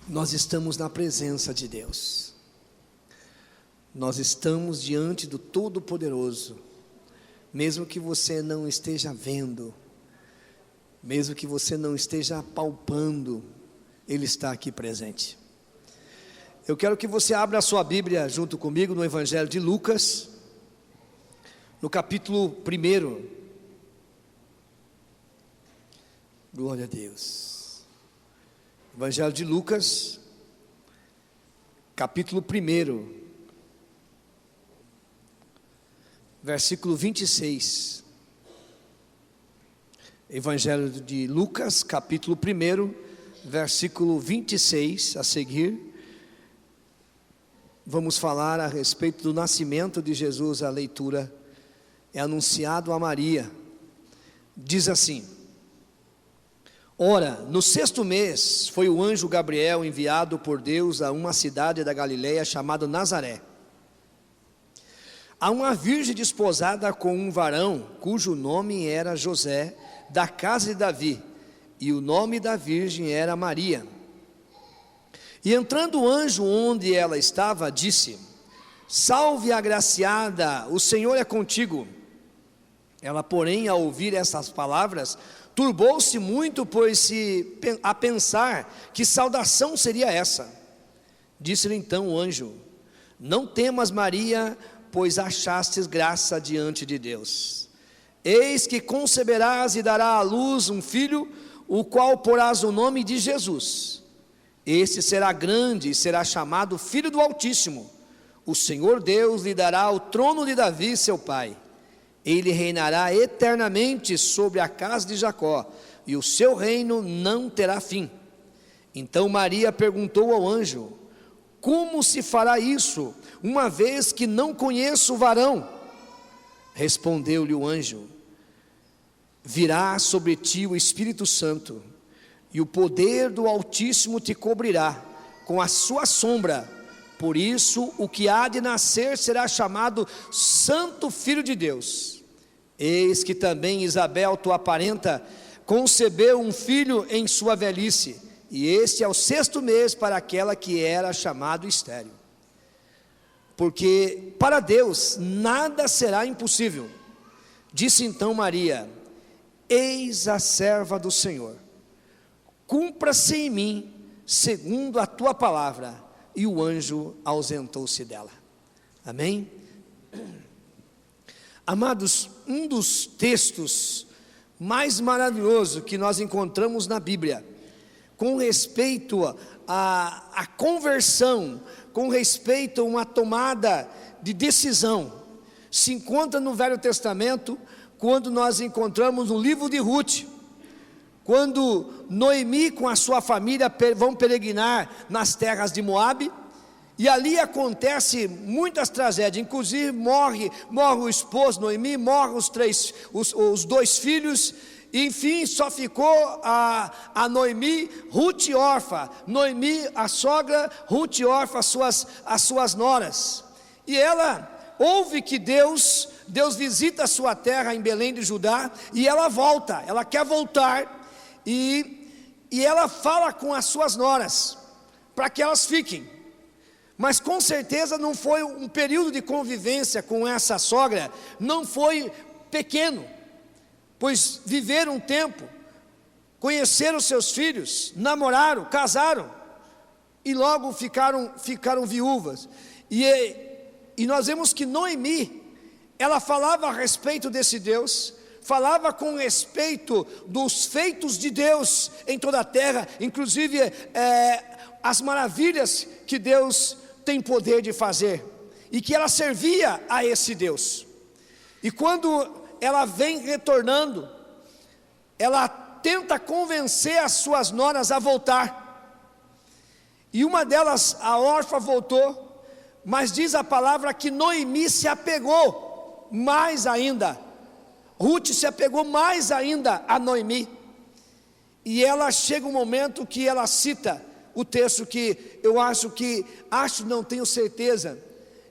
Nós estamos na presença de Deus, nós estamos diante do Todo-Poderoso, mesmo que você não esteja vendo, mesmo que você não esteja palpando, Ele está aqui presente. Eu quero que você abra a sua Bíblia junto comigo no Evangelho de Lucas, no capítulo 1. Glória a Deus. Evangelho de Lucas, capítulo 1, versículo 26. Evangelho de Lucas, capítulo 1, versículo 26, a seguir, vamos falar a respeito do nascimento de Jesus. A leitura é anunciado a Maria, diz assim: Ora, no 6º mês, foi o anjo Gabriel enviado por Deus a uma cidade da Galileia chamada Nazaré, a uma virgem desposada com um varão, cujo nome era José, da casa de Davi, e o nome da virgem era Maria. E entrando o anjo onde ela estava, disse: Salve, agraciada, o Senhor é contigo. Ela, porém, ao ouvir essas palavras, turbou-se muito, pois-se a pensar que saudação seria essa. Disse-lhe então o anjo: Não temas, Maria, pois achastes graça diante de Deus. Eis que conceberás e darás à luz um filho, o qual porás o nome de Jesus. Este será grande e será chamado Filho do Altíssimo. O Senhor Deus lhe dará o trono de Davi, seu pai. Ele reinará eternamente sobre a casa de Jacó, e o seu reino não terá fim. Então Maria perguntou ao anjo: Como se fará isso, uma vez que não conheço o varão? Respondeu-lhe o anjo: Virá sobre ti o Espírito Santo, e o poder do Altíssimo te cobrirá com a sua sombra. Por isso, o que há de nascer será chamado Santo Filho de Deus. Eis que também Isabel, tua parenta, concebeu um filho em sua velhice, e este é o 6º mês para aquela que era chamado estéril. Porque para Deus nada será impossível. Disse então Maria: Eis a serva do Senhor, cumpra-se em mim segundo a tua palavra. E o anjo ausentou-se dela. Amém? Amados, um dos textos mais maravilhosos que nós encontramos na Bíblia, com respeito à conversão, com respeito a uma tomada de decisão, se encontra no Velho Testamento, quando nós encontramos no livro de Ruth, quando Noemi com a sua família vão peregrinar nas terras de Moabe, e ali acontece muitas tragédias, inclusive morre o esposo Noemi, morrem os 2 filhos, e enfim só ficou a Noemi, Ruth órfã, Noemi a sogra, Ruth órfã, as suas noras, e ela ouve que Deus visita a sua terra em Belém de Judá, e ela volta, ela quer voltar, e ela fala com as suas noras, para que elas fiquem. Mas com certeza não foi um período de convivência com essa sogra, não foi pequeno, pois viveram um tempo, conheceram seus filhos, namoraram, casaram, e logo ficaram viúvas, e nós vemos que Noemi, ela falava a respeito desse Deus, falava com respeito dos feitos de Deus em toda a terra, inclusive as maravilhas que Deus tem poder de fazer, e que ela servia a esse Deus. E quando ela vem retornando, ela tenta convencer as suas noras a voltar, e uma delas, a órfã, voltou, mas diz a palavra que Noemi se apegou mais ainda, Ruth se apegou mais ainda a Noemi, e ela chega um momento que ela cita o texto que eu não tenho certeza,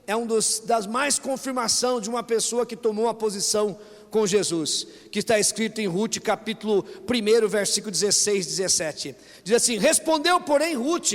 é das mais confirmação de uma pessoa que tomou uma posição com Jesus, que está escrito em Ruth capítulo 1, versículo 16, 17, diz assim: respondeu porém Ruth,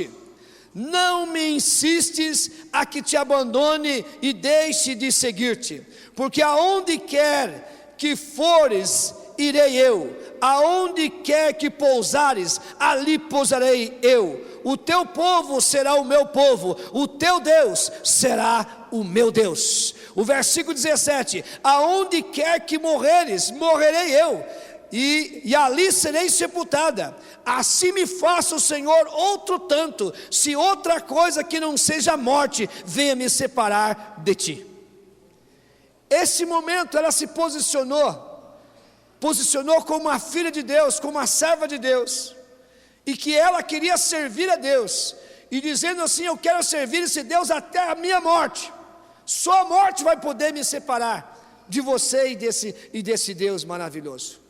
não me insistes a que te abandone e deixe de seguir-te, porque aonde quer que fores, irei eu, aonde quer que pousares, ali pousarei eu. O teu povo será o meu povo, o teu Deus será o meu Deus. O versículo 17: aonde quer que morreres, morrerei eu, e ali serei sepultada. Assim me faça o Senhor outro tanto, se outra coisa que não seja a morte venha me separar de ti. Esse momento ela se posicionou como uma filha de Deus, como uma serva de Deus, e que ela queria servir a Deus, e dizendo assim: eu quero servir esse Deus até a minha morte, só a morte vai poder me separar de você e desse Deus maravilhoso.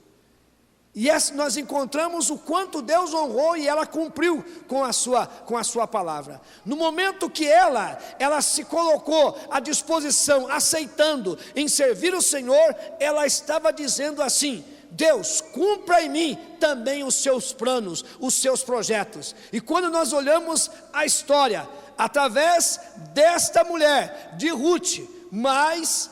E nós encontramos o quanto Deus honrou e ela cumpriu com a sua palavra. No momento que ela se colocou à disposição, aceitando em servir o Senhor, ela estava dizendo assim: Deus, cumpra em mim também os seus planos, os seus projetos. E quando nós olhamos a história, através desta mulher, de Ruth, mais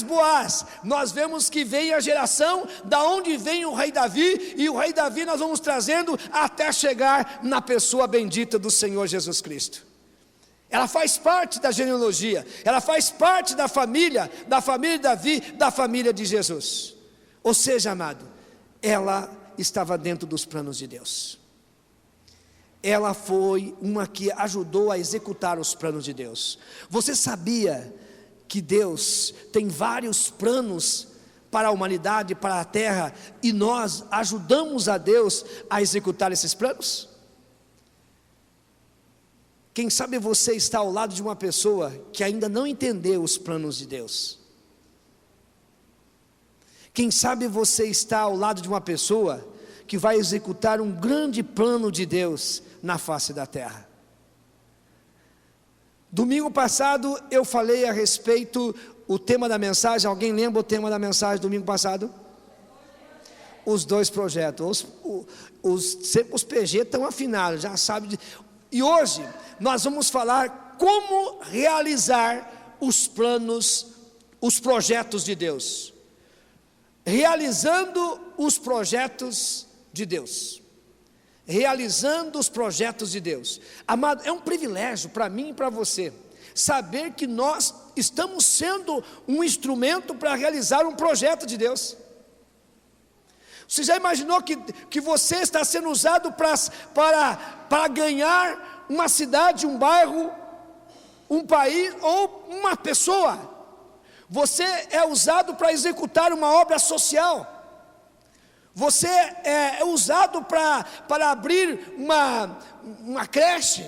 Boaz, nós vemos que vem a geração da onde vem o rei Davi, e o rei Davi nós vamos trazendo até chegar na pessoa bendita do Senhor Jesus Cristo. Ela faz parte da genealogia, ela faz parte da família de Davi, da família de Jesus. Ou seja, amado, ela estava dentro dos planos de Deus. Ela foi uma que ajudou a executar os planos de Deus. Você sabia que Deus tem vários planos para a humanidade, para a terra, e nós ajudamos a Deus a executar esses planos? Quem sabe você está ao lado de uma pessoa que ainda não entendeu os planos de Deus. Quem sabe você está ao lado de uma pessoa que vai executar um grande plano de Deus na face da terra. Domingo passado eu falei a respeito, o tema da mensagem, alguém lembra o tema da mensagem domingo passado? Os dois projetos, sempre os PG estão afinados, já sabe. E hoje nós vamos falar como realizar os planos, os projetos de Deus. Realizando os projetos de Deus. Realizando os projetos de Deus. Amado, é um privilégio para mim e para você saber que nós estamos sendo um instrumento para realizar um projeto de Deus. Você já imaginou que você está sendo usado para ganhar uma cidade, um bairro, um país ou uma pessoa? Você é usado para executar uma obra social. Você é usado para abrir uma creche.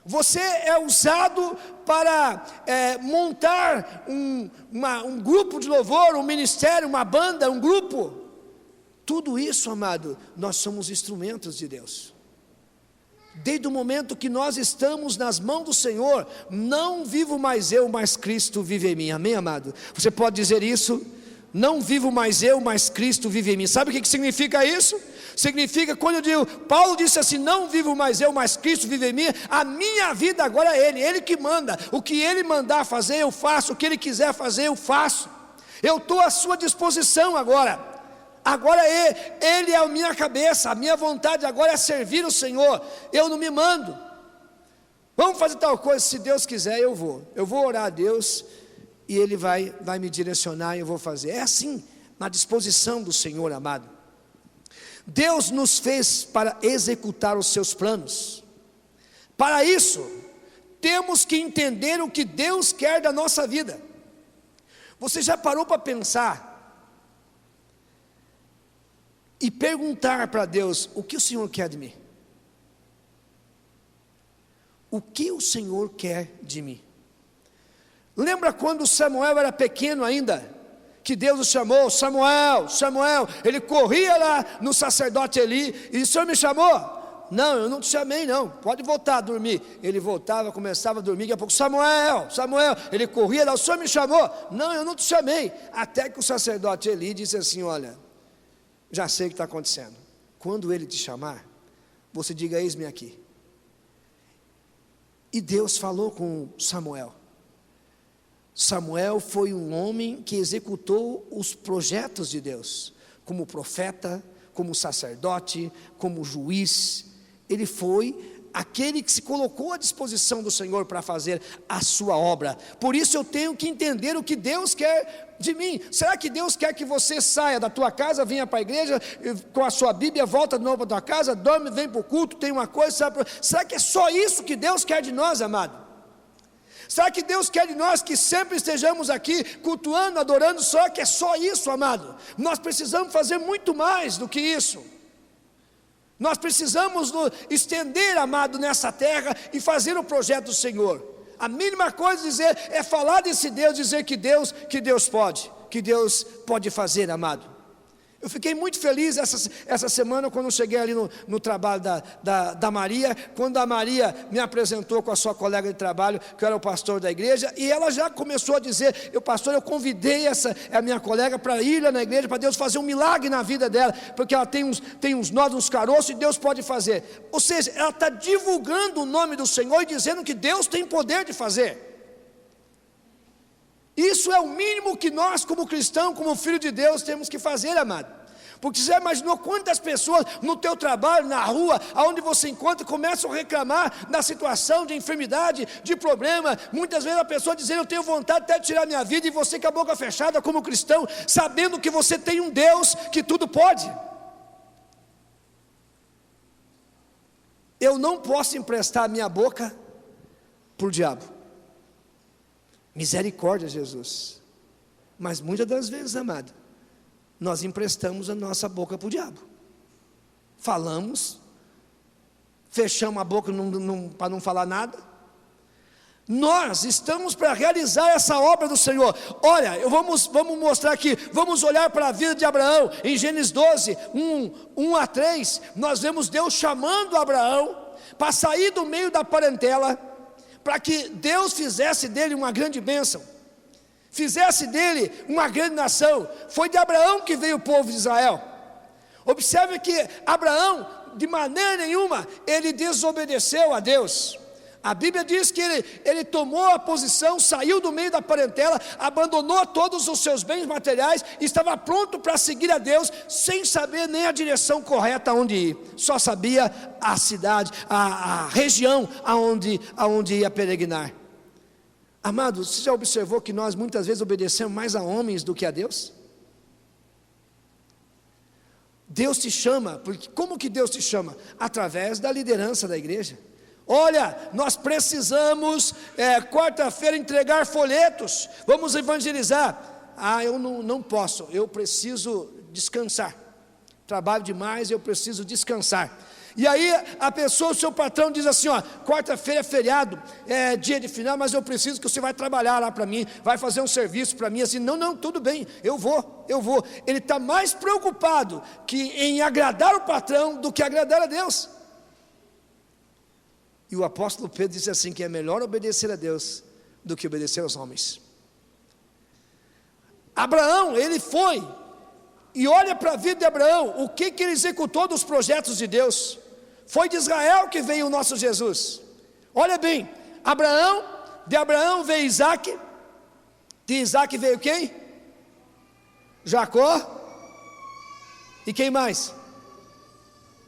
Você é usado para montar um grupo de louvor, um ministério, uma banda, um grupo. Tudo isso, amado, nós somos instrumentos de Deus. Desde o momento que nós estamos nas mãos do Senhor, não vivo mais eu, mas Cristo vive em mim. Amém, amado? Você pode dizer isso? Não vivo mais eu, mas Cristo vive em mim. Sabe o que significa isso? Significa, quando eu digo, Paulo disse assim: não vivo mais eu, mas Cristo vive em mim. A minha vida agora é Ele que manda. O que Ele mandar fazer eu faço, o que Ele quiser fazer eu faço. Eu estou à sua disposição agora. Agora Ele é a minha cabeça, a minha vontade agora é servir o Senhor. Eu não me mando. Vamos fazer tal coisa, se Deus quiser eu vou orar a Deus e Ele vai me direcionar e eu vou fazer. É assim, na disposição do Senhor, amado. Deus nos fez para executar os seus planos. Para isso, temos que entender o que Deus quer da nossa vida. Você já parou para pensar e perguntar para Deus: o que o Senhor quer de mim? O que o Senhor quer de mim? Lembra quando Samuel era pequeno ainda, que Deus o chamou: Samuel, Samuel, ele corria lá no sacerdote Eli, e o Senhor me chamou? Não, eu não te chamei não, pode voltar a dormir. Ele voltava, começava a dormir, daqui a pouco: Samuel, Samuel, ele corria lá: o Senhor me chamou? Não, eu não te chamei. Até que o sacerdote Eli disse assim: olha, já sei o que está acontecendo. Quando ele te chamar, você diga: eis-me aqui. E Deus falou com Samuel. Samuel foi um homem que executou os projetos de Deus, como profeta, como sacerdote, como juiz. Ele foi aquele que se colocou à disposição do Senhor para fazer a sua obra. Por isso eu tenho que entender o que Deus quer de mim. Será que Deus quer que você saia da tua casa, venha para a igreja com a sua Bíblia, volta de novo para a tua casa, dorme, vem para o culto, tem uma coisa, será que é só isso que Deus quer de nós, amado? Será que Deus quer de nós que sempre estejamos aqui cultuando, adorando, só que é só isso, amado? Nós precisamos fazer muito mais do que isso. Nós precisamos nos estender, amado, nessa terra e fazer o projeto do Senhor. A mínima coisa dizer é falar desse Deus, dizer que Deus pode fazer, amado. Eu fiquei muito feliz essa semana quando eu cheguei ali no trabalho da Maria, quando a Maria me apresentou com a sua colega de trabalho, que eu era o pastor da igreja, e ela já começou a dizer, pastor, eu convidei a minha colega para ir lá na igreja, para Deus fazer um milagre na vida dela, porque ela tem uns nós, uns caroços, e Deus pode fazer. Ou seja, ela está divulgando o nome do Senhor e dizendo que Deus tem poder de fazer. Isso é o mínimo que nós, como cristão, como filho de Deus, temos que fazer, amado. Porque você já imaginou quantas pessoas no teu trabalho, na rua, aonde você encontra, começam a reclamar da situação de enfermidade, de problema. Muitas vezes a pessoa dizendo, eu tenho vontade até de tirar minha vida, e você com a boca fechada como cristão, sabendo que você tem um Deus que tudo pode. Eu não posso emprestar a minha boca para o diabo. Misericórdia, Jesus. Mas muitas das vezes, amado, nós emprestamos a nossa boca para o diabo. Falamos, fechamos a boca para não falar nada. Nós estamos para realizar essa obra do Senhor. Olha, vamos mostrar aqui, vamos olhar para a vida de Abraão. Em Gênesis 12, 1 a 3, nós vemos Deus chamando Abraão para sair do meio da parentela, para que Deus fizesse dele uma grande bênção, fizesse dele uma grande nação. Foi de Abraão que veio o povo de Israel. Observe que Abraão, de maneira nenhuma, ele desobedeceu a Deus. A Bíblia diz que ele tomou a posição, saiu do meio da parentela, abandonou todos os seus bens materiais, e estava pronto para seguir a Deus, sem saber nem a direção correta aonde ir. Só sabia a cidade, a região aonde ia peregrinar. Amado, você já observou que nós muitas vezes obedecemos mais a homens do que a Deus? Deus te chama, porque como que Deus te chama? Através da liderança da igreja. Olha, nós precisamos quarta-feira entregar folhetos, vamos evangelizar. Eu não posso, eu preciso descansar, trabalho demais, eu preciso descansar. E aí a pessoa, o seu patrão diz assim, quarta-feira é feriado, é dia de final, mas eu preciso que você vai trabalhar lá para mim, vai fazer um serviço para mim, assim, não, tudo bem, eu vou. Ele está mais preocupado em agradar o patrão do que agradar a Deus. E o apóstolo Pedro disse assim, que é melhor obedecer a Deus do que obedecer aos homens. Abraão, ele foi, e olha para a vida de Abraão, o que ele executou dos projetos de Deus. Foi de Israel que veio o nosso Jesus. Olha bem, de Abraão veio Isaac, de Isaac veio quem? Jacó, e quem mais?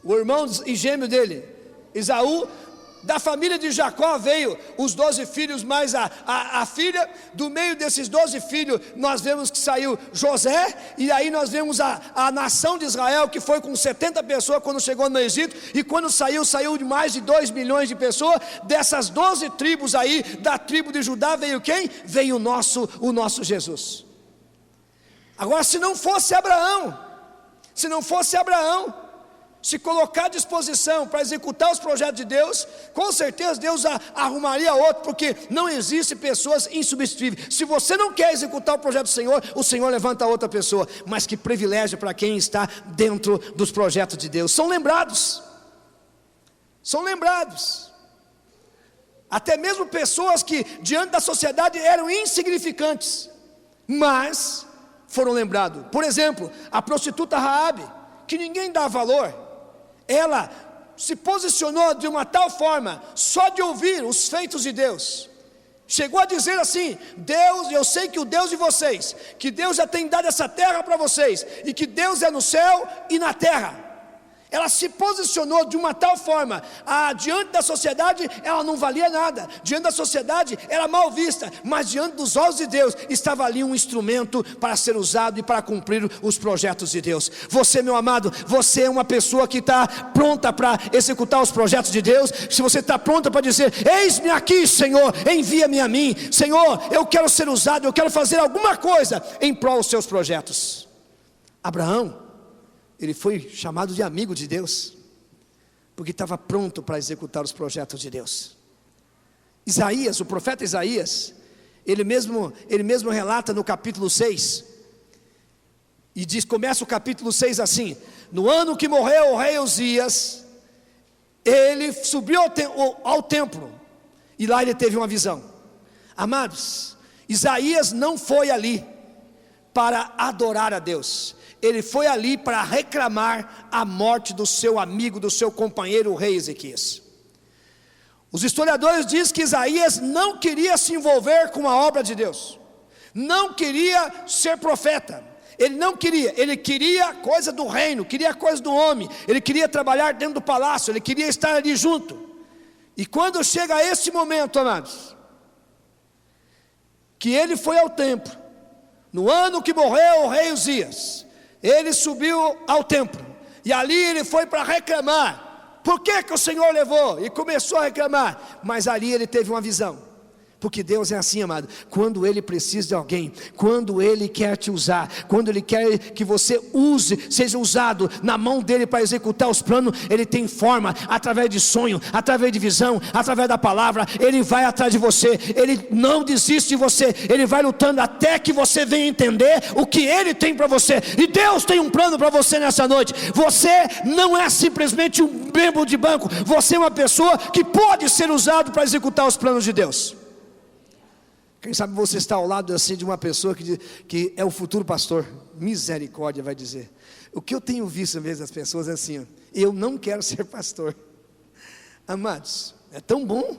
O irmão e gêmeo dele, Esaú. Da família de Jacó veio os 12 filhos, mais a filha. Do meio desses 12 filhos, nós vemos que saiu José. E aí nós vemos a nação de Israel, que foi com 70 pessoas quando chegou no Egito. E quando saiu de mais de 2 milhões de pessoas. Dessas 12 tribos aí, da tribo de Judá, veio quem? Veio o nosso Jesus. Agora, se não fosse Abraão, se colocar à disposição para executar os projetos de Deus, com certeza Deus arrumaria outro, porque não existe pessoas insubstituíveis. Se você não quer executar o projeto do Senhor levanta outra pessoa. Mas que privilégio para quem está dentro dos projetos de Deus. São lembrados. Até mesmo pessoas que diante da sociedade eram insignificantes, mas foram lembrados. Por exemplo, a prostituta Raabe, que ninguém dá valor. Ela se posicionou de uma tal forma, só de ouvir os feitos de Deus, chegou a dizer assim: Deus, eu sei que o Deus de vocês, que Deus já tem dado essa terra para vocês, e que Deus é no céu e na terra. Ela se posicionou de uma tal forma, diante da sociedade ela não valia nada, diante da sociedade era mal vista, mas diante dos olhos de Deus, estava ali um instrumento para ser usado e para cumprir os projetos de Deus. Você, meu amado, você é uma pessoa que está pronta para executar os projetos de Deus? Se você está pronta para dizer: eis-me aqui, Senhor, envia-me a mim, Senhor, eu quero ser usado, eu quero fazer alguma coisa em prol dos seus projetos. Abraão, ele foi chamado de amigo de Deus, porque estava pronto para executar os projetos de Deus. Isaías, o profeta Isaías, ele mesmo relata no capítulo 6, e diz, começa o capítulo 6 assim: no ano que morreu o rei Uzias, ele subiu ao templo, e lá ele teve uma visão. Amados, Isaías não foi ali para adorar a Deus, ele foi ali para reclamar a morte do seu amigo, do seu companheiro, o rei Ezequias. Os historiadores dizem que Isaías não queria se envolver com a obra de Deus, não queria ser profeta, ele não queria, ele queria coisa do reino, queria coisa do homem, ele queria trabalhar dentro do palácio, ele queria estar ali junto. E quando chega esse momento, amados, que ele foi ao templo, no ano que morreu o rei Uzias, ele subiu ao templo, e ali ele foi para reclamar, por que o Senhor levou? E começou a reclamar, mas ali ele teve uma visão. Porque Deus é assim, amado, quando Ele precisa de alguém, quando Ele quer te usar, quando Ele quer que você seja usado na mão dEle para executar os planos, Ele tem forma, através de sonho, através de visão, através da palavra, Ele vai atrás de você, Ele não desiste de você, Ele vai lutando até que você venha entender o que Ele tem para você. E Deus tem um plano para você nessa noite. Você não é simplesmente um membro de banco, você é uma pessoa que pode ser usado para executar os planos de Deus. Quem sabe você está ao lado assim de uma pessoa que é o futuro pastor. Misericórdia, vai dizer. O que eu tenho visto mesmo das pessoas é assim: eu não quero ser pastor. Amados, é tão bom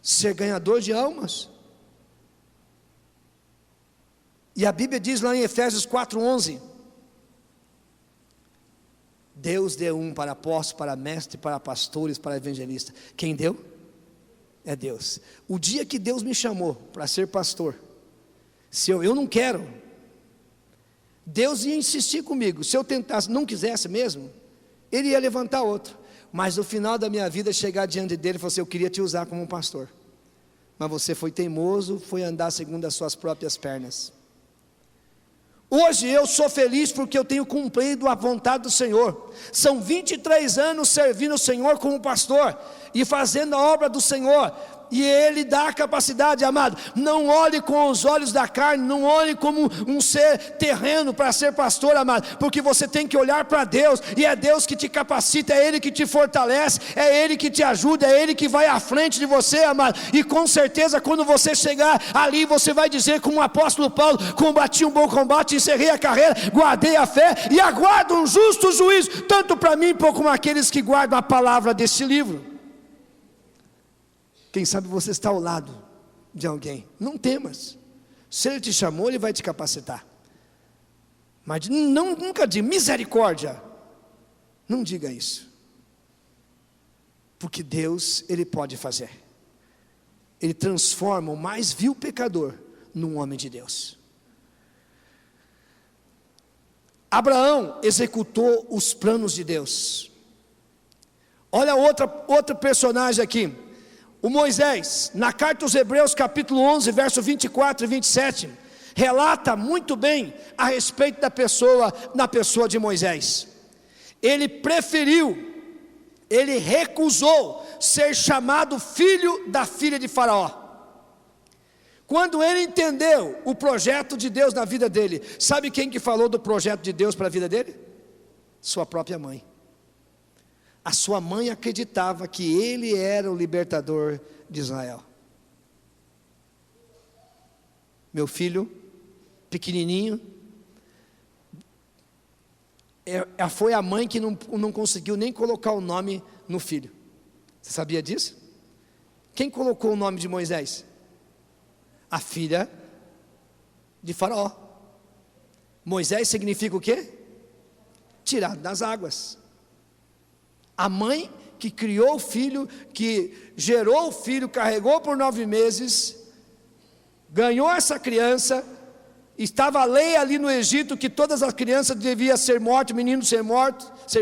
ser ganhador de almas. E a Bíblia diz lá em Efésios 4:11: Deus deu um para apóstolo, para mestre, para pastores, para evangelista. Quem deu? É Deus. O dia que Deus me chamou para ser pastor, se eu não quero, Deus ia insistir comigo. Se eu tentasse, não quisesse mesmo, Ele ia levantar outro. Mas no final da minha vida, chegar diante dele e falar assim: eu queria te usar como um pastor, mas você foi teimoso, foi andar segundo as suas próprias pernas. Hoje eu sou feliz porque eu tenho cumprido a vontade do Senhor. São 23 anos servindo o Senhor como pastor e fazendo a obra do Senhor. E Ele dá a capacidade, amado. Não olhe com os olhos da carne, não olhe como um ser terreno para ser pastor, amado, porque você tem que olhar para Deus, e é Deus que te capacita, é Ele que te fortalece, é Ele que te ajuda, é Ele que vai à frente de você, amado. E com certeza quando você chegar ali, você vai dizer como o apóstolo Paulo: combati um bom combate, encerrei a carreira, guardei a fé e aguardo um justo juízo, tanto para mim como aqueles que guardam a palavra deste livro. Quem sabe você está ao lado de alguém. Não temas. Se Ele te chamou, Ele vai te capacitar. Mas nunca diga misericórdia. Não diga isso. Porque Deus, Ele pode fazer. Ele transforma o mais vil pecador num homem de Deus. Abraão executou os planos de Deus. Olha outro personagem aqui. O Moisés, na carta aos Hebreus capítulo 11, verso 24 e 27, relata muito bem a respeito da pessoa de Moisés. Ele recusou ser chamado filho da filha de Faraó. Quando ele entendeu o projeto de Deus na vida dele, sabe quem que falou do projeto de Deus para a vida dele? Sua própria mãe. A sua mãe acreditava que ele era o libertador de Israel. Meu filho, pequenininho, foi a mãe que não conseguiu nem colocar o nome no filho. Você sabia disso? Quem colocou o nome de Moisés? A filha de Faraó. Moisés significa o quê? Tirado das águas. A mãe que criou o filho, que gerou o filho, carregou por 9 meses, ganhou essa criança. Estava a lei ali no Egito que todas as crianças deviam ser mortas, meninos ser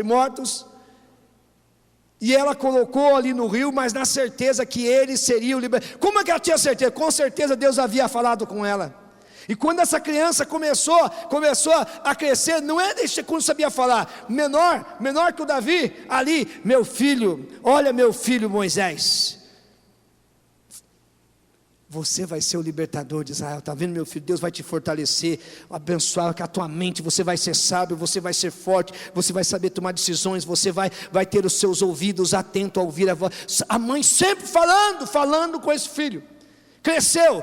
mortos. E ela colocou ali no rio, mas na certeza que ele seria o libertador. Como é que ela tinha certeza? Com certeza Deus havia falado com ela. E quando essa criança começou a crescer, não é quando sabia falar, menor que o Davi, ali, meu filho, olha meu filho Moisés, você vai ser o libertador de Israel, está vendo meu filho? Deus vai te fortalecer, abençoar com a tua mente, você vai ser sábio, você vai ser forte, você vai saber tomar decisões, você vai ter os seus ouvidos atentos a ouvir a voz. A mãe sempre falando com esse filho. Cresceu,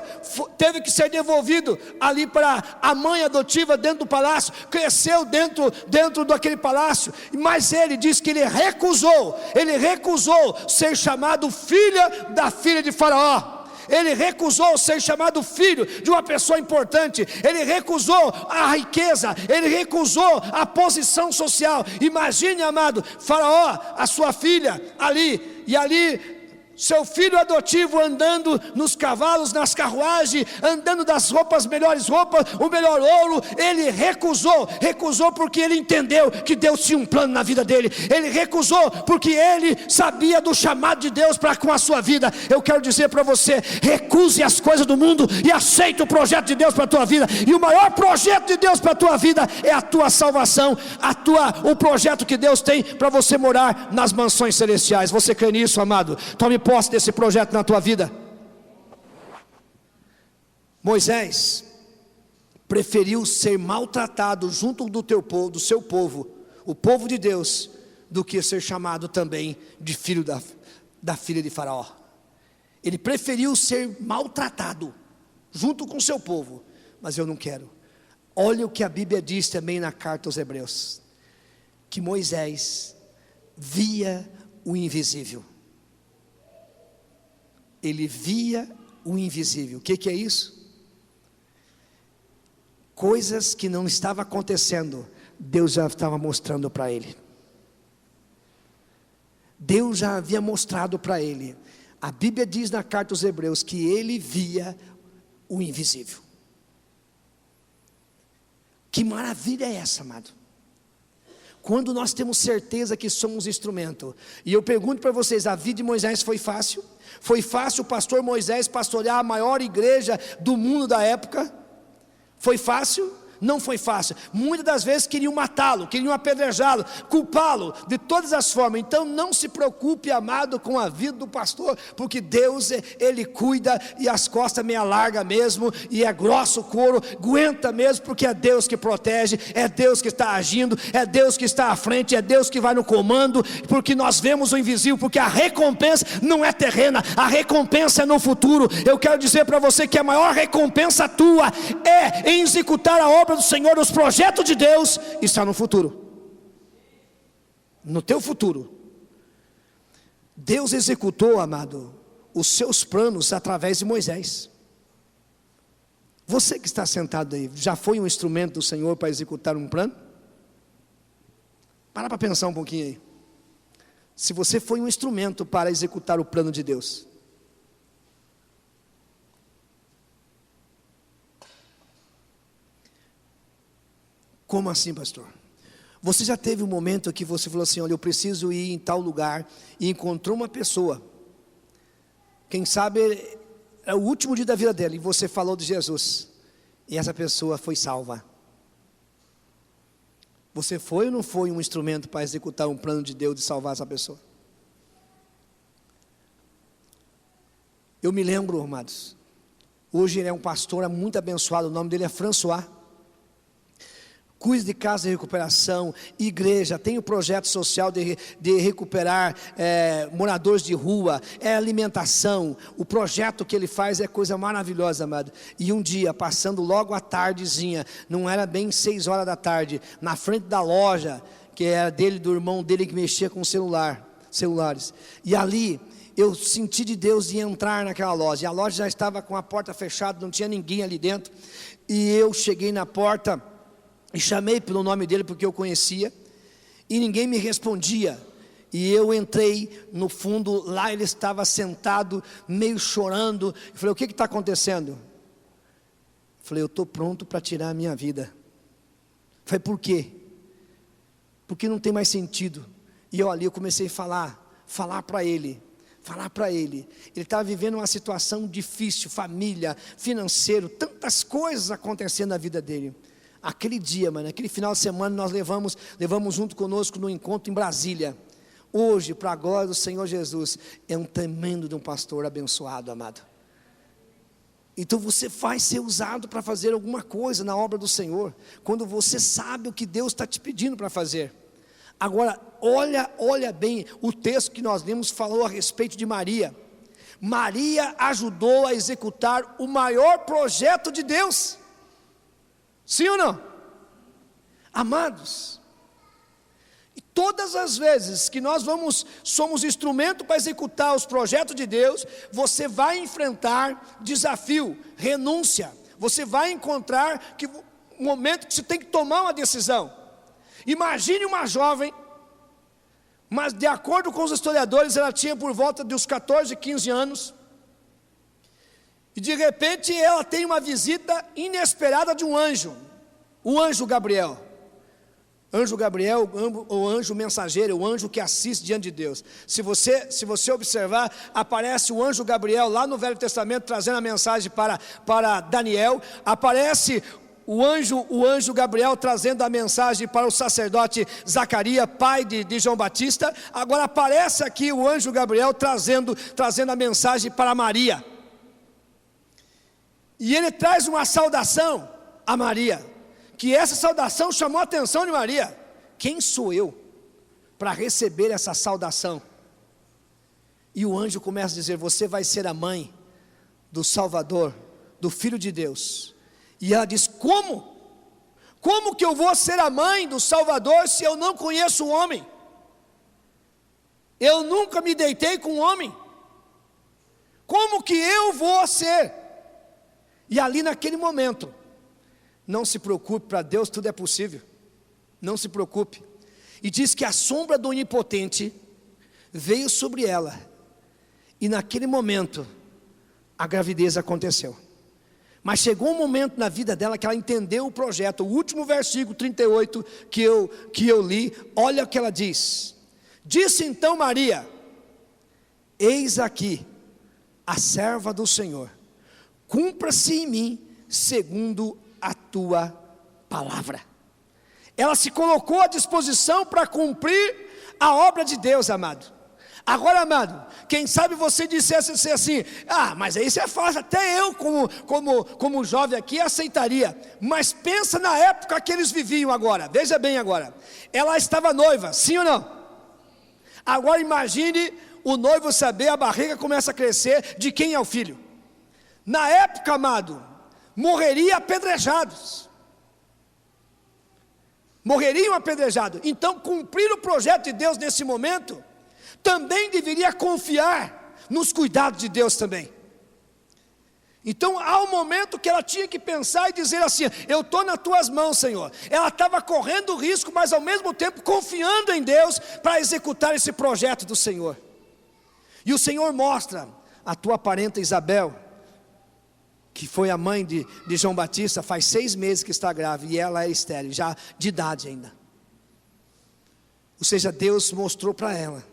teve que ser devolvido ali para a mãe adotiva dentro do palácio, cresceu dentro daquele palácio, mas ele diz que ele recusou ser chamado da filha de Faraó. Ele recusou ser chamado filho de uma pessoa importante, ele recusou a riqueza, ele recusou a posição social. Imagine, amado, Faraó, a sua filha ali, e ali seu filho adotivo andando nos cavalos, nas carruagens, andando das melhores roupas, o melhor ouro. Ele recusou porque ele entendeu que Deus tinha um plano na vida dele. Ele recusou porque ele sabia do chamado de Deus para com a sua vida. Eu quero dizer para você, recuse as coisas do mundo e aceite o projeto de Deus para a tua vida. E o maior projeto de Deus para a tua vida é a tua salvação, o projeto que Deus tem para você morar nas mansões celestiais. Você crê nisso, amado? Tome posse desse projeto na tua vida. Moisés preferiu ser maltratado junto do seu povo, o povo de Deus, do que ser chamado também de filho da filha de Faraó. Ele preferiu ser maltratado junto com o seu povo. Mas eu não quero. Olha o que a Bíblia diz também na carta aos Hebreus, que Moisés via o invisível. Ele via o invisível. O que é isso? Coisas que não estavam acontecendo, Deus já estava mostrando para ele. Deus já havia mostrado para ele. A Bíblia diz na carta aos Hebreus que ele via o invisível. Que maravilha é essa, amado? Quando nós temos certeza que somos instrumento. E eu pergunto para vocês, a vida de Moisés foi fácil? Foi fácil o pastor Moisés pastorear a maior igreja do mundo da época? Foi fácil? Não foi fácil. Muitas das vezes queriam matá-lo, queriam apedrejá-lo, culpá-lo de todas as formas. Então não se preocupe, amado, com a vida do pastor, porque Deus, Ele cuida, e as costas meia larga mesmo, e é grosso o couro, aguenta mesmo, porque é Deus que protege, é Deus que está agindo, é Deus que está à frente, é Deus que vai no comando, porque nós vemos o invisível, porque a recompensa não é terrena, a recompensa é no futuro. Eu quero dizer para você que a maior recompensa tua é em executar a obra do Senhor, os projetos de Deus está no futuro, no teu futuro. Deus executou, amado, os seus planos através de Moisés. Você que está sentado aí, já foi um instrumento do Senhor para executar um plano? Para pensar um pouquinho aí. Se você foi um instrumento para executar o plano de Deus. Como assim, pastor? Você já teve um momento que você falou assim, olha, eu preciso ir em tal lugar, e encontrou uma pessoa, quem sabe é o último dia da vida dela, e você falou de Jesus, e essa pessoa foi salva. Você foi ou não foi um instrumento para executar um plano de Deus de salvar essa pessoa? Eu me lembro, amados, hoje ele é um pastor muito abençoado, o nome dele é François. cuide de casa de recuperação, igreja, tem o projeto social de recuperar moradores de rua, alimentação. O projeto que ele faz é coisa maravilhosa, amado. E um dia, passando logo à tardezinha, não era bem 6 horas da tarde, na frente da loja, que era dele, do irmão dele que mexia com celulares. E ali, eu senti de Deus de entrar naquela loja. E a loja já estava com a porta fechada, não tinha ninguém ali dentro. E eu cheguei na porta e chamei pelo nome dele, porque eu conhecia, e ninguém me respondia. E eu entrei no fundo, lá ele estava sentado, meio chorando. Eu falei, o que está acontecendo? Eu falei, eu estou pronto para tirar a minha vida. Eu falei, por quê? Porque não tem mais sentido. E eu comecei a falar para ele. Ele estava vivendo uma situação difícil, família, financeiro, tantas coisas acontecendo na vida dele. Aquele dia, aquele final de semana, nós levamos junto conosco no encontro em Brasília. Hoje, para a glória do Senhor Jesus, é um tremendo de um pastor abençoado, amado. Então você vai ser usado para fazer alguma coisa na obra do Senhor, quando você sabe o que Deus está te pedindo para fazer. Agora, olha bem, o texto que nós lemos falou a respeito de Maria. Maria ajudou a executar o maior projeto de Deus. Sim ou não? Amados, e todas as vezes que nós somos instrumento para executar os projetos de Deus, você vai enfrentar desafio, renúncia. Você vai encontrar um momento que você tem que tomar uma decisão. Imagine uma jovem, mas de acordo com os historiadores, ela tinha por volta dos 14, 15 anos, e de repente ela tem uma visita inesperada de um anjo, o anjo Gabriel. Anjo Gabriel, o anjo mensageiro, o anjo que assiste diante de Deus. Se você observar, aparece o anjo Gabriel lá no Velho Testamento, trazendo a mensagem para Daniel. Aparece o anjo Gabriel trazendo a mensagem para o sacerdote Zacarias, pai de João Batista. Agora aparece aqui o anjo Gabriel trazendo a mensagem para Maria. E ele traz uma saudação a Maria, que essa saudação chamou a atenção de Maria. Quem sou eu para receber essa saudação? E o anjo começa a dizer, você vai ser a mãe do Salvador, do Filho de Deus. E ela diz, como? Como que eu vou ser a mãe do Salvador se eu não conheço o homem? Eu nunca me deitei com um homem. Como que eu vou ser? E ali naquele momento, não se preocupe, para Deus tudo é possível. Não se preocupe. E diz que a sombra do Onipotente veio sobre ela. E naquele momento, a gravidez aconteceu. Mas chegou um momento na vida dela que ela entendeu o projeto. O último versículo 38 que eu li, olha o que ela diz. Disse então Maria, eis aqui a serva do Senhor, cumpra-se em mim segundo a tua palavra. Ela se colocou à disposição para cumprir a obra de Deus, amado. Agora, amado, quem sabe você dissesse assim, mas isso é fácil, até eu como jovem aqui aceitaria. Mas pensa na época que eles viviam agora, veja bem agora. Ela estava noiva, sim ou não? Agora imagine o noivo saber, a barriga começa a crescer, de quem é o filho. Na época, amado, morreria apedrejados. Morreriam apedrejados. Então cumprir o projeto de Deus nesse momento, também deveria confiar nos cuidados de Deus também. Então há um momento que ela tinha que pensar e dizer assim, eu estou nas tuas mãos, Senhor. Ela estava correndo risco, mas ao mesmo tempo confiando em Deus para executar esse projeto do Senhor. E o Senhor mostra a tua parenta Isabel, que foi a mãe de João Batista, faz 6 meses que está grávida, e ela é estéril, já de idade ainda. Ou seja, Deus mostrou para ela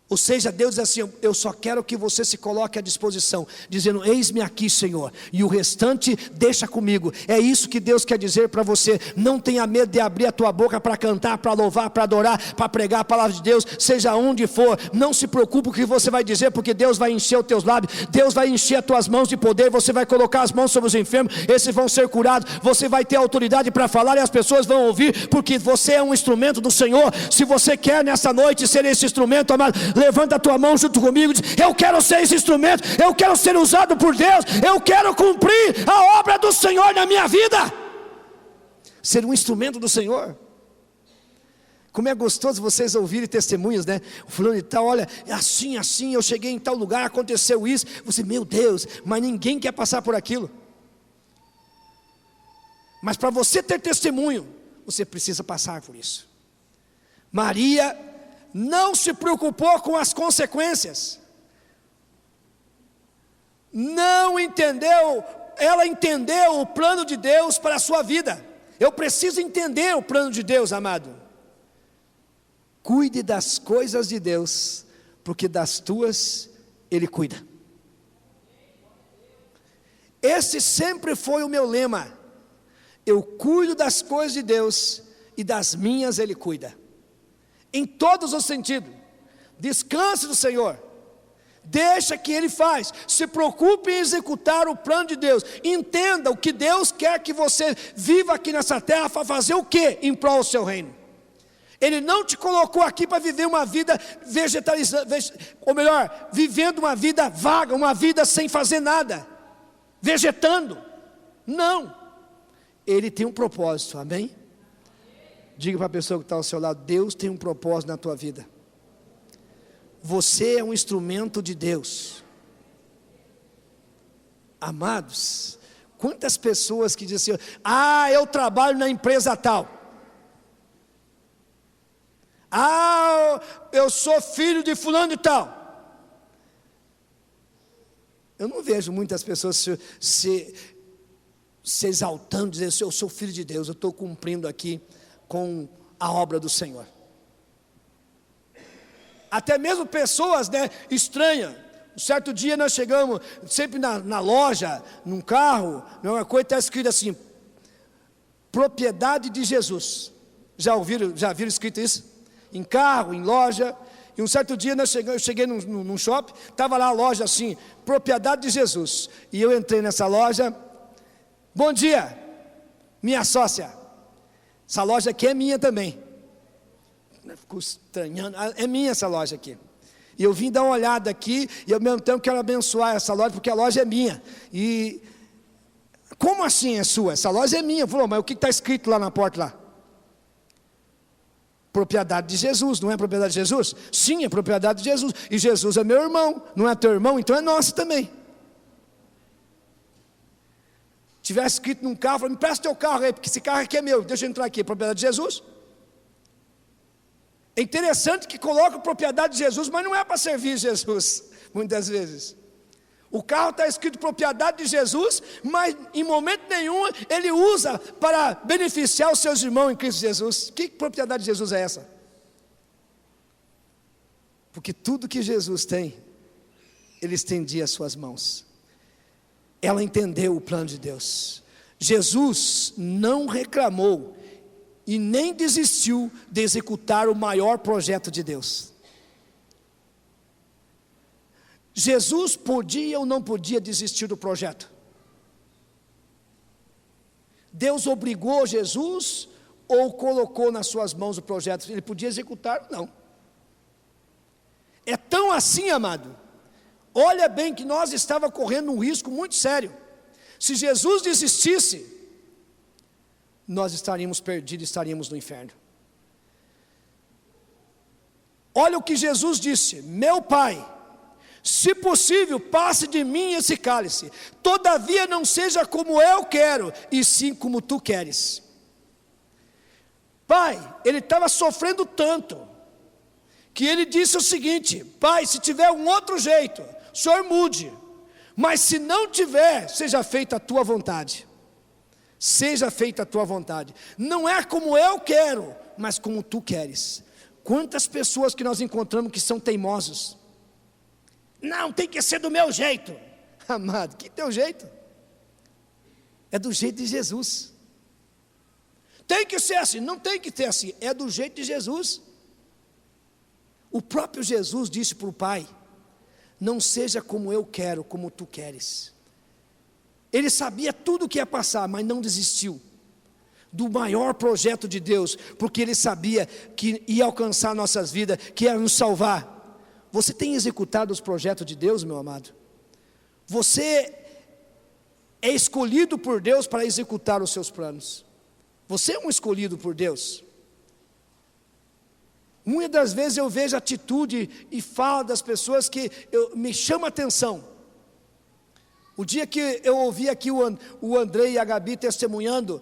Ou seja, Deus diz assim: eu só quero que você se coloque à disposição, dizendo: eis-me aqui, Senhor, e o restante deixa comigo. É isso que Deus quer dizer para você. Não tenha medo de abrir a tua boca para cantar, para louvar, para adorar, para pregar a palavra de Deus, seja onde for. Não se preocupe com o que você vai dizer, porque Deus vai encher os teus lábios, Deus vai encher as tuas mãos de poder. Você vai colocar as mãos sobre os enfermos, esses vão ser curados. Você vai ter autoridade para falar e as pessoas vão ouvir, porque você é um instrumento do Senhor. Se você quer nessa noite ser esse instrumento, amado, levanta a tua mão junto comigo e diz: eu quero ser esse instrumento, eu quero ser usado por Deus, eu quero cumprir a obra do Senhor na minha vida, ser um instrumento do Senhor. Como é gostoso vocês ouvirem testemunhos, né? O fulano e tal, olha, assim, eu cheguei em tal lugar, aconteceu isso. Você, meu Deus, mas ninguém quer passar por aquilo. Mas para você ter testemunho, você precisa passar por isso. Maria não se preocupou com as consequências, não entendeu, ela entendeu o plano de Deus para a sua vida. Eu preciso entender o plano de Deus, amado. Cuide das coisas de Deus, porque das tuas Ele cuida. Esse sempre foi o meu lema: eu cuido das coisas de Deus e das minhas Ele cuida. Em todos os sentidos. Descanse do Senhor, deixa que Ele faz, se preocupe em executar o plano de Deus, entenda o que Deus quer que você viva aqui nessa terra, para fazer o que? Em prol do seu reino. Ele não te colocou aqui para viver uma vida vegetalizando, ou melhor, vivendo uma vida vaga, uma vida sem fazer nada, vegetando. Não, Ele tem um propósito, amém? Diga para a pessoa que está ao seu lado: Deus tem um propósito na tua vida. Você é um instrumento de Deus. Amados, quantas pessoas que dizem assim: ah, eu trabalho na empresa tal. Ah, eu sou filho de fulano e tal. Eu não vejo muitas pessoas se exaltando, dizendo assim: eu sou filho de Deus, eu estou cumprindo aqui com a obra do Senhor. Até mesmo pessoas, né, estranhas. Um certo dia nós chegamos, sempre na loja, num carro, uma coisa está escrito assim: propriedade de Jesus. Já viram escrito isso? Em carro, em loja. E um certo dia eu cheguei num shopping, estava lá a loja assim: propriedade de Jesus. E eu entrei nessa loja. Bom dia, minha sócia. Essa loja aqui é minha também. Ficou estranhando, é minha essa loja aqui. E eu vim dar uma olhada aqui, e ao mesmo tempo quero abençoar essa loja, porque a loja é minha. E como assim é sua? Essa loja é minha. Falou: mas o que está escrito lá na porta lá? Propriedade de Jesus. Não é propriedade de Jesus? Sim, é propriedade de Jesus. E Jesus é meu irmão, não é teu irmão, então é nosso também. Tivesse escrito num carro, falei: me presta teu carro aí, porque esse carro aqui é meu, deixa eu entrar aqui. Propriedade de Jesus. É interessante que coloca propriedade de Jesus, mas não é para servir Jesus, muitas vezes. O carro está escrito propriedade de Jesus, mas em momento nenhum ele usa para beneficiar os seus irmãos em Cristo Jesus. Que propriedade de Jesus é essa? Porque tudo que Jesus tem, Ele estendia as suas mãos. Ela entendeu o plano de Deus. Jesus não reclamou e nem desistiu de executar o maior projeto de Deus. Jesus podia ou não podia desistir do projeto? Deus obrigou Jesus ou colocou nas suas mãos o projeto? Ele podia executar? Não. É tão assim, amado. Olha bem que nós estávamos correndo um risco muito sério. Se Jesus desistisse, nós estaríamos perdidos, estaríamos no inferno. Olha o que Jesus disse: meu Pai, se possível, passe de mim esse cálice, todavia não seja como eu quero, e sim como tu queres. Pai, ele estava sofrendo tanto, que ele disse o seguinte: Pai, se tiver um outro jeito, o Senhor mude, mas se não tiver, seja feita a tua vontade. Seja feita a tua vontade. Não é como eu quero, mas como tu queres. Quantas pessoas que nós encontramos que são teimosos? Não, tem que ser do meu jeito. Amado, que teu jeito? É do jeito de Jesus. Tem que ser assim, não tem que ser assim, é do jeito de Jesus. O próprio Jesus disse para o Pai: não seja como eu quero, como tu queres. Ele sabia tudo o que ia passar, mas não desistiu do maior projeto de Deus, porque ele sabia que ia alcançar nossas vidas, que ia nos salvar. Você tem executado os projetos de Deus, meu amado? Você é escolhido por Deus para executar os seus planos. Você é um escolhido por Deus. Muitas das vezes eu vejo atitude e fala das pessoas que me chama a atenção. O dia que eu ouvi aqui o André e a Gabi testemunhando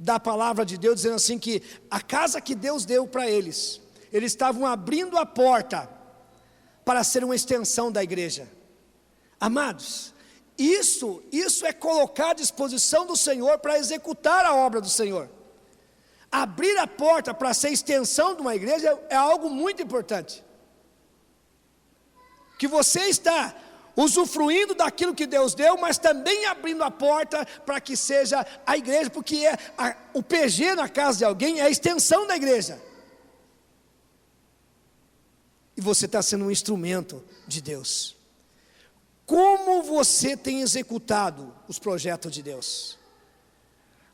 da palavra de Deus, dizendo assim que a casa que Deus deu para eles, eles estavam abrindo a porta para ser uma extensão da igreja. Amados, isso é colocar à disposição do Senhor para executar a obra do Senhor. Abrir a porta para ser extensão de uma igreja é algo muito importante. Que você está usufruindo daquilo que Deus deu, mas também abrindo a porta para que seja a igreja, porque o PG na casa de alguém é a extensão da igreja. E você está sendo um instrumento de Deus. Como você tem executado os projetos de Deus?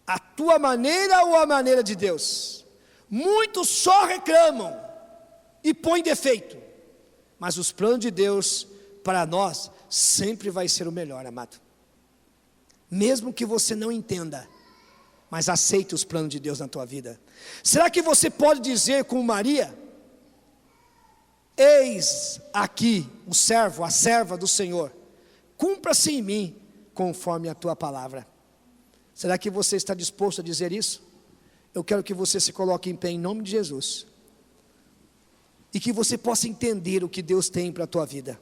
A tua maneira ou a maneira de Deus? Muitos só reclamam e põem defeito, mas os planos de Deus para nós sempre vai ser o melhor, amado. Mesmo que você não entenda, mas aceite os planos de Deus na tua vida. Será que você pode dizer como Maria: eis aqui o servo, a serva do Senhor, cumpra-se em mim conforme a tua palavra? Será que você está disposto a dizer isso? Eu quero que você se coloque em pé em nome de Jesus, e que você possa entender o que Deus tem para a tua vida.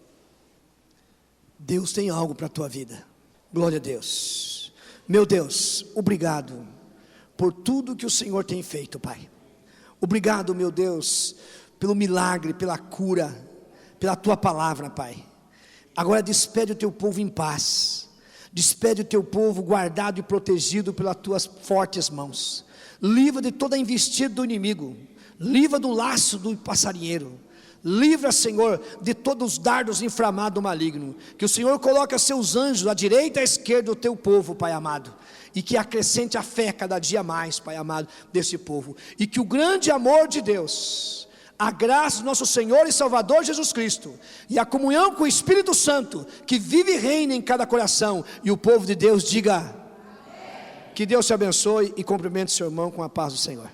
Deus tem algo para a tua vida. Glória a Deus. Meu Deus, obrigado por tudo que o Senhor tem feito, Pai. Obrigado, meu Deus, pelo milagre, pela cura, pela tua palavra, Pai. Agora despede o teu povo em paz. Despede o teu povo guardado e protegido pelas tuas fortes mãos. Livra de toda a investida do inimigo. Livra do laço do passarinheiro. Livra, Senhor, de todos os dardos inflamados do maligno. Que o Senhor coloque seus anjos à direita e à esquerda do teu povo, Pai amado. E que acrescente a fé cada dia mais, Pai amado, desse povo. E que o grande amor de Deus, a graça do nosso Senhor e Salvador Jesus Cristo, e a comunhão com o Espírito Santo, que vive e reina em cada coração, e o povo de Deus diga: amém. Que Deus te abençoe e cumprimente seu irmão com a paz do Senhor.